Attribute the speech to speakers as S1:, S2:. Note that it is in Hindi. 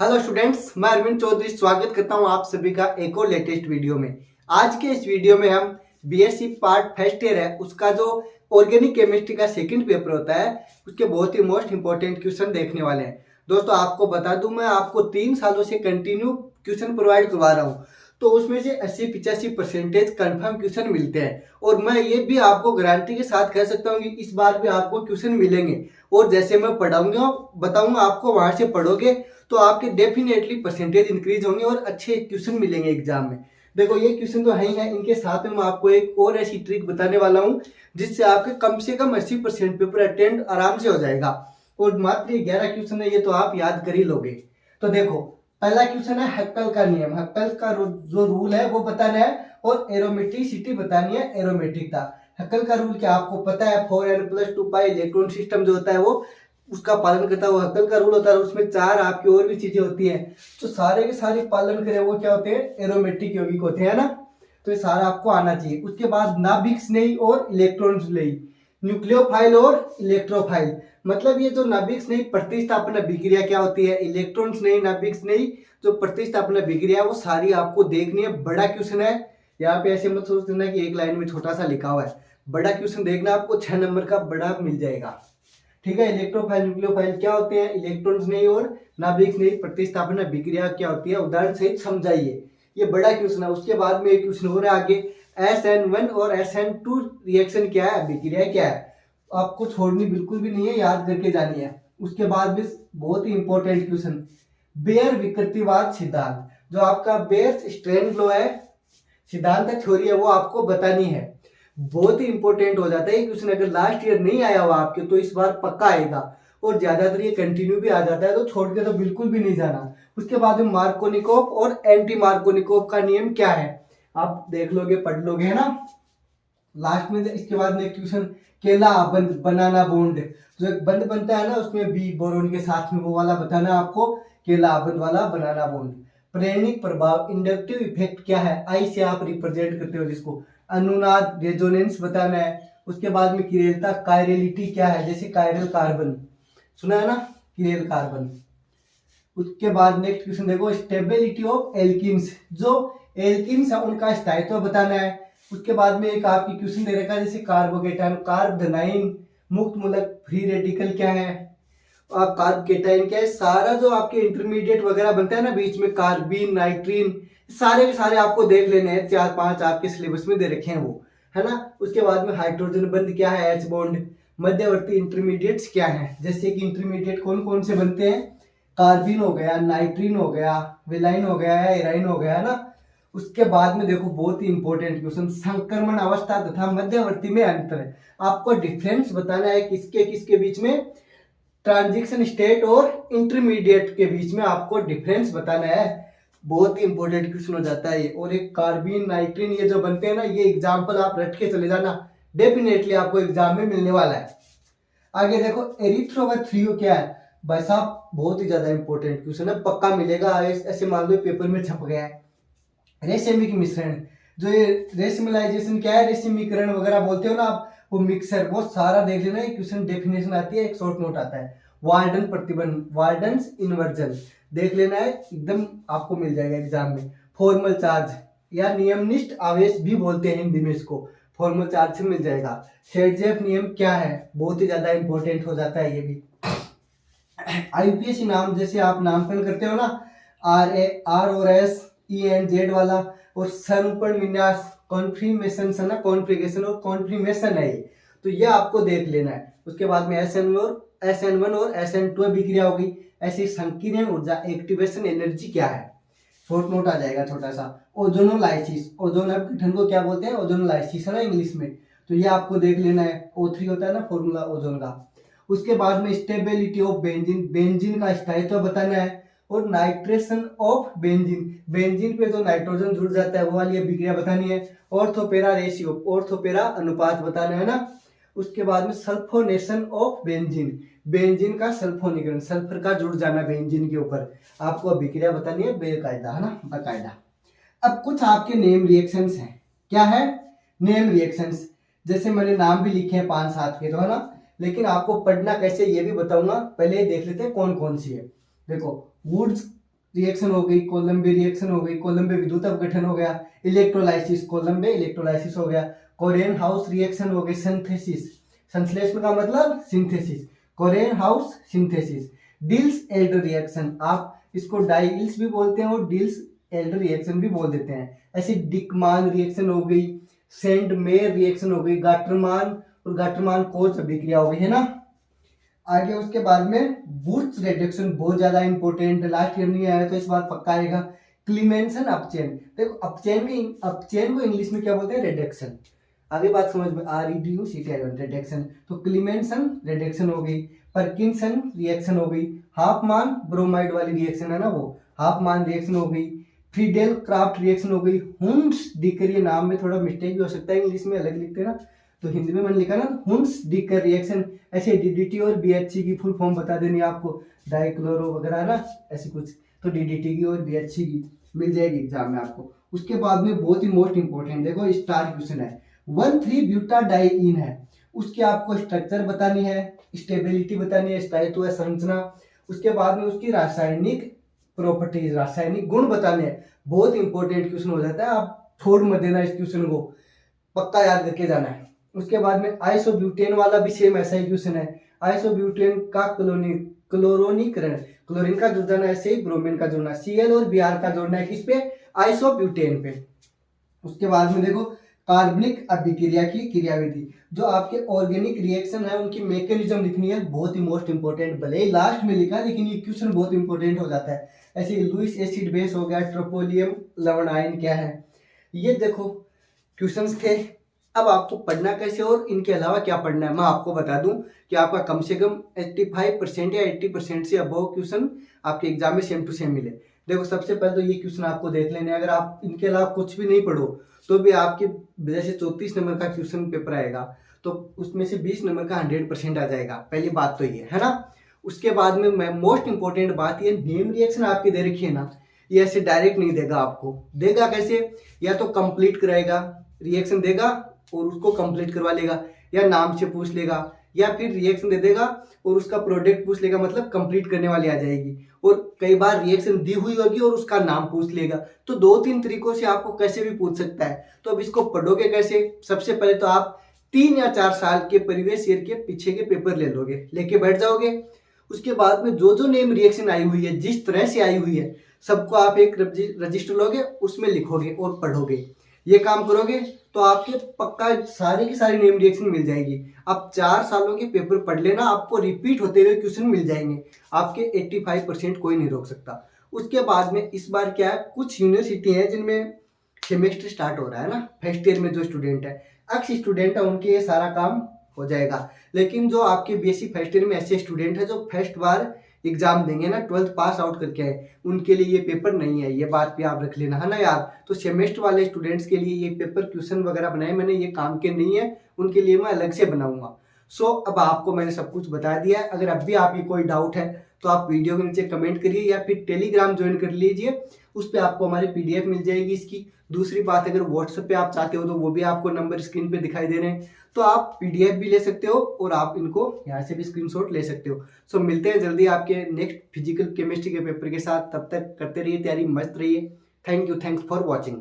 S1: हेलो स्टूडेंट्स, मैं अरविंद चौधरी स्वागत करता हूं आप सभी का एक और लेटेस्ट वीडियो में। आज के इस वीडियो में हम बीएससी पार्ट फर्स्ट ईयर है उसका जो ऑर्गेनिक केमिस्ट्री का सेकंड पेपर होता है उसके बहुत ही मोस्ट इंपॉर्टेंट क्वेश्चन देखने वाले हैं। दोस्तों आपको बता दूं, मैं आपको 3 सालों से कंटिन्यू क्वेश्चन प्रोवाइड करवा रहा हूँ, तो उसमें से 80-85% कन्फर्म क्वेश्चन मिलते हैं और मैं ये भी आपको गारंटी के साथ कह सकता हूँ कि इस बार भी आपको क्वेश्चन मिलेंगे। और जैसे मैं पढ़ाऊंगा बताऊंगा आपको, वहां से पढ़ोगे तो आपके डेफिनेटली परसेंटेज इंक्रीज होंगे और अच्छे क्वेश्चन मिलेंगे एग्जाम में। देखो ये क्वेश्चन तो है ही है, इनके साथ में मैं आपको एक और ऐसी ट्रिक बताने वाला हूँ जिससे आपके कम से कम 80% पेपर अटेंड आराम से हो जाएगा। और मात्र 11 क्वेश्चन है, ये तो आप याद कर ही लोगे। तो देखो पहला क्वेश्चन है हक्कल का नियम। हक्कल का जो रूल है वो बताना है और एरोमेटिसिटी बतानी है, एरोमेटिक था। हक्कल का रूल क्या आपको पता है, 4n+2π इलेक्ट्रॉन सिस्टम जो होता है वो उसका पालन करता है, वो हक्कल का रूल होता है। उसमें 4 आपकी और भी चीजें होती हैं, तो सारे के सारे पालन करें वो क्या होते हैं, एरोमेटिक यौगिक होते हैं ना। तो ये सारा आपको आना चाहिए। उसके बाद नाभिक स्नेही और इलेक्ट्रॉन स्नेही, न्यूक्लियोफाइल और इलेक्ट्रोफाइल। मतलब ये जो नाभिक स्नेही प्रतिस्थापन अभिक्रिया क्या होती है, इलेक्ट्रॉन स्नेही नाभिक स्नेही जो प्रतिस्थापन अभिक्रिया है वो सारी आपको देखनी है। बड़ा क्वेश्चन है, यहाँ पे ऐसे मत सोच देना कि एक लाइन में छोटा सा लिखा हुआ है। बड़ा क्वेश्चन देखना, आपको 6 नंबर का बड़ा मिल जाएगा। ठीक है, इलेक्ट्रोफाइल न्यूक्लियोफाइल क्या होते हैं, इलेक्ट्रॉन्स नहीं और नाभिक नहीं, प्रतिस्थापन अभिक्रिया क्या होती है उदाहरण सहित समझाइए। ये बड़ा क्वेश्चन है। उसके बाद में एक क्वेश्चन हो रहा है आगे, SN1 और SN2 रिएक्शन क्या है, अभिक्रिया क्या है। आपको छोड़नी बिल्कुल भी नहीं है, याद करके जानी है। उसके बाद भी बहुत ही इंपॉर्टेंट क्वेश्चन, बेयर विकृतिवाद सिद्धांत। जो आपका बेयर स्ट्रेन लो है सिद्धांत थ्योरी है वो आपको बतानी है। बहुत ही इंपॉर्टेंट हो जाता है क्वेश्चन। अगर लास्ट ईयर नहीं आया हुआ आपके तो इस बार पक्का आएगा, और ज्यादातर ये कंटिन्यू भी आ जाता है, तो छोड़ के तो बिल्कुल भी नहीं जाना। उसके बाद में मार्कोनिकोव और एंटी मार्कोनिकोव का नियम क्या है, आप देख लोगे पढ़ लोगे है ना लास्ट में। इसके बाद में क्वेश्चन, केला बंद बनाना बॉन्ड, जो एक बंद बनता है ना उसमें बी बोरोन के साथ में, वो वाला बताना आपको, केला बंद वाला बनाना बॉन्ड। प्रेरणिक प्रभाव इंडक्टिव इफेक्ट क्या है, आई से आप रिप्रेजेंट करते हो जिसको, अनुनाद रेजोनेंस बताना है। उसके बाद में किरेलता कायरलिटी क्या है, जैसे कायरल कार्बन सुना है ना, किरेल कार्बन। उसके बाद नेक्स्ट क्वेश्चन देखो, स्टेबिलिटी ऑफ एल्किन्स, जो एल्किन्स है उनका स्थायित्व बताना है। उसके बाद में एक आपकी क्वेश्चन दे रखा है जैसे कार्बोकेटाइन, कार्बोनाइन मुक्त मूलक फ्री रेडिकल क्या है, आप कार्बोकेटाइन क्या है। सारा जो आपके इंटरमीडिएट वगैरह बनता है ना बीच में, कार्बीन नाइट्रीन, सारे के सारे आपको देख लेने हैं। 4-5 आपके सिलेबस में दे रखे हैं वो, है ना। उसके बाद में हाइड्रोजन बंध क्या है, एच बॉन्ड। मध्यवर्ती इंटरमीडिएट्स क्या है, जैसे कि इंटरमीडिएट कौन कौन से बनते हैं, कार्बिन हो गया, नाइट्रीन हो गया, विलाइन हो गया, एराइन हो गया, है ना। उसके बाद में देखो बहुत ही इंपॉर्टेंट क्वेश्चन, संक्रमण अवस्था तथा मध्यवर्ती में अंतर। आपको डिफरेंस बताना है किसके किसके बीच में, ट्रांजिशन स्टेट और इंटरमीडिएट के बीच में आपको डिफरेंस बताना है। बहुत ही इंपॉर्टेंट क्वेश्चन हो जाता है ये। और एक कार्बिन नाइट्रीन ये जो बनते हैं ना, ये एग्जाम्पल आप रट के चले जाना, डेफिनेटली आपको एग्जाम में मिलने वाला है। आगे देखो एरिथ्रोबैक्टीरियो क्या है, भाई साहब बहुत ही ज्यादा इंपॉर्टेंट क्वेश्चन है, पक्का मिलेगा। ऐसे मान लो पेपर में छप गया है। रेशमिक मिश्रण, जो ये रेशमिलाइजेशन क्या है, रेशमीकरण वगैरह बोलते हो ना आप, वो मिक्सर, वो सारा देख लेना। एक क्वेश्चन डेफिनेशन आती है, एक शॉर्ट नोट आता है। वार्डन प्रतिबंध, वार्डन्स इन्वर्जन देख लेना है, एकदम आपको मिल जाएगा एग्जाम में। फॉर्मल चार्ज या नियमनिष्ठ आवेश भी बोलते हैं हिंदी में इसको, फॉर्मल चार्ज से मिल जाएगा। शेरजेफ नियम क्या है, बहुत ही ज्यादा इंपॉर्टेंट हो जाता है ये भी। आईपीएस नाम जैसे आप नामकरण करते हो ना, आर और एस ई एन जेड वाला, और संरूपण विन्यास कॉन्फर्मेशन है ना, कॉन्फ़िगरेशन और कॉन्फर्मेशन है ये, तो ये आपको देख लेना है। उसके बाद में SN1 और SN2 अभिक्रिया होगी। ऐसी संकीर्ण ऊर्जा एक्टिवेशन एनर्जी क्या है, शॉर्ट नोट आ जाएगा छोटा सा। ओजोनोलाइसिस, ओजोन गठन को क्या बोलते हैं, ओजोनोलाइसिस है ना इंग्लिश में, तो ये आपको देख लेना है। O3 होता है ना फॉर्मूला ओजोन का। उसके बाद में स्टेबिलिटी ऑफ बेंजीन, बेंजीन का स्थायित्व बताना है। और नाइट्रेशन ऑफ बेंजीन, बेंजीन पे जो नाइट्रोजन जुड़ जाता है वो वाली अभिक्रिया बतानी है। ऑर्थोपेरा रेशियो, ऑर्थोपेरा अनुपात बताना है ना। उसके बाद में सल्फोनेशन ऑफ बेंजीन, बेंजीन का सल्फोनीकरण, सल्फर का जुड़ जाना बेंजीन के ऊपर, आपको अभिक्रिया बतानी है बेकायदा, है ना, बकायदा। अब कुछ आपके नेम रिएक्शंस हैं, क्या है, नेम रिएक्शंस। जैसे मैंने नाम भी लिखे हैं 5-7 के, तो है ना, लेकिन आपको पढ़ना कैसे ये भी बताऊंगा। पहले देख लेते हैं कौन कौन सी है। देखो वुड्स रिएक्शन हो गई, कोलंबे रिएक्शन हो गई, कोलंबे विद्युत अपघटन हो गया, इलेक्ट्रोलाइसिस, कोलंबे इलेक्ट्रोलाइसिस हो गया, कोरेन हाउस रिएक्शन हो गई, सिंथेसिस, संश्लेषण का मतलब सिंथेसिस, कोरेन House synthesis, Diels Alder reaction, आप इसको डाइल्स भी बोलते हैं और डिल्स एल्डर रिएक्शन भी बोल देते हैं। ऐसे डिकमान रिएक्शन हो गई, सेंट मेयर रिएक्शन हो गई, गाटरमान और गाटरमान कोच अभिक्रिया हो गई, है ना। आगे उसके बाद में बूट्स रिडक्शन बहुत ज्यादा इंपॉर्टेंट, लास्ट ईयर नहीं आया तो इस बार पक्का आएगा। क्लीमेंसन अपचेन, देखो अपचेन को इंग्लिश में क्या बोलते हैं, रिडक्शन। आगे बात समझ में, REDUCT रिडक्शन, तो क्लीमेंसन रिडक्शन हो गई, परकिंसन रिएक्शन हो गई, हाफमान ब्रोमाइड वाली रिएक्शन है ना, वो हाफमान रिएक्शन हो गई, फ्रीडेल क्राफ्ट रिएक्शन हो गई, हुंस डिकर, ये नाम में थोड़ा मिस्टेक भी हो सकता है, इंग्लिश में अलग लिखते हैं ना, तो हिंदी में मैंने लिखा ना हुंस डिकर रिएक्शन। ऐसे DDT और BHC की फुल फॉर्म बता देनी आपको, डाइक्लोरो वगैरह ना, ऐसी कुछ, तो DDT की और BHC की मिल जाएगी एग्जाम में आपको। उसके बाद में बहुत ही मोस्ट इंपॉर्टेंट, देखो स्टार क्वेश्चन है, 1,3-ब्यूटाडाइईन है, उसकी आपको स्ट्रक्चर बतानी है, स्टेबिलिटी बतानी है, स्थायित्व है, संरचना, उसके बाद में उसकी रासायनिक प्रॉपर्टीज, रासायनिक गुण बताने हैं। बहुत इंपॉर्टेंट क्वेश्चन हो जाता है, आप छोड़ मत देना इस क्वेश्चन को, पक्का याद करके जाना है। उसके बाद में आइसोब्यूटेन वाला भी सेम ऐसा ही क्वेश्चन है, आइसोब्यूटेन का क्लोरोनीकरण, क्लोरीन का जुड़ना है, ऐसे ही ब्रोमीन का जुड़ना, Cl और Br का जोड़ना है किस पे, आइसोब्यूटेन पे। उसके बाद में देखो कार्बनिक अभिक्रिया की क्रियाविधि, जो आपके ऑर्गेनिक रिएक्शन है उनकी मैकेनिज्म लिखनी है, बहुत ही मोस्ट इंपॉर्टेंट, भले ही लास्ट में लिखा लेकिन ये क्वेश्चन बहुत इंपॉर्टेंट हो जाता है। ऐसे लुईस एसिड बेस हो गया, ट्रोपोलियम लवण आयन क्या है, ये देखो क्वेश्चंस थे। अब आपको पढ़ना कैसे और इनके अलावा क्या पढ़ना है, मैं आपको बता दूं कि आपका कम से कम 85% या 80% से अबव क्वेश्चन आपके एग्जाम में सेम टू सेम मिले। देखो सबसे पहले तो ये क्वेश्चन आपको देख लेने, अगर आप इनके अलावा कुछ भी नहीं पढ़ो तो भी आपके जैसे 34 नंबर का क्वेश्चन पेपर आएगा तो उसमें से 20 नंबर का 100% आ जाएगा, पहली बात तो ये है ना। उसके बाद में मोस्ट इंपॉर्टेंट बात ये, नेम रिएक्शन आपकी दे रखी है ना, ये ऐसे डायरेक्ट नहीं देगा आपको, देगा कैसे, या तो कंप्लीट कराएगा, रिएक्शन देगा और उसको कंप्लीट करवा लेगा, या नाम से पूछ लेगा, या फिर रिएक्शन दे देगा और उसका प्रोडक्ट पूछ लेगा, मतलब कंप्लीट करने वाली आ जाएगी, और कई बार रिएक्शन दी हुई होगी और उसका नाम पूछ लेगा। तो 2-3 तरीकों से आपको कैसे भी पूछ सकता है। तो अब इसको पढ़ोगे कैसे, सबसे पहले तो आप 3 या 4 साल के प्रीवियस ईयर के पीछे के पेपर ले लोगे, लेके बैठ जाओगे। उसके बाद में जो जो नेम रिएक्शन आई हुई है, जिस तरह से आई हुई है, सबको आप एक रजिस्टर लोगे, उसमें लिखोगे और पढ़ोगे। ये काम करोगे तो आपके पक्का सारी की सारी नेम रिएक्शन मिल जाएगी। आप 4 सालों के पेपर पढ़ लेना, आपको रिपीट होते हुए क्वेश्चन मिल जाएंगे, आपके 85% कोई नहीं रोक सकता। उसके बाद में इस बार क्या है, कुछ यूनिवर्सिटी है जिनमें सेमेस्टर स्टार्ट हो रहा है ना, फर्स्ट ईयर में जो स्टूडेंट है, एक्स स्टूडेंट है, उनके ये सारा काम हो जाएगा। लेकिन जो आपके BSc फर्स्ट ईयर में ऐसे स्टूडेंट है जो फर्स्ट बार एग्जाम देंगे ना, 12th पास आउट करके आए, उनके लिए ये पेपर नहीं है, ये बात भी आप रख लेना, है ना यार। तो सेमेस्टर वाले स्टूडेंट्स के लिए ये पेपर क्वेश्चन वगैरह बनाए मैंने, ये काम के नहीं है, उनके लिए मैं अलग से बनाऊंगा। सो अब आपको मैंने सब कुछ बता दिया है। अगर अब भी आपकी कोई डाउट है तो आप वीडियो के नीचे कमेंट करिए या फिर टेलीग्राम ज्वाइन कर लीजिए, उस पर आपको हमारी PDF मिल जाएगी इसकी। दूसरी बात, अगर व्हाट्सएप पे आप चाहते हो तो वो भी आपको नंबर स्क्रीन पे दिखाई दे रहे हैं, तो आप PDF भी ले सकते हो और आप इनको यहाँ से भी स्क्रीनशॉट ले सकते हो। सो मिलते हैं जल्दी आपके नेक्स्ट फिजिकल केमिस्ट्री के पेपर के साथ, तब तक करते रहिए तैयारी, मस्त रहिए। Thank you, thanks for watching.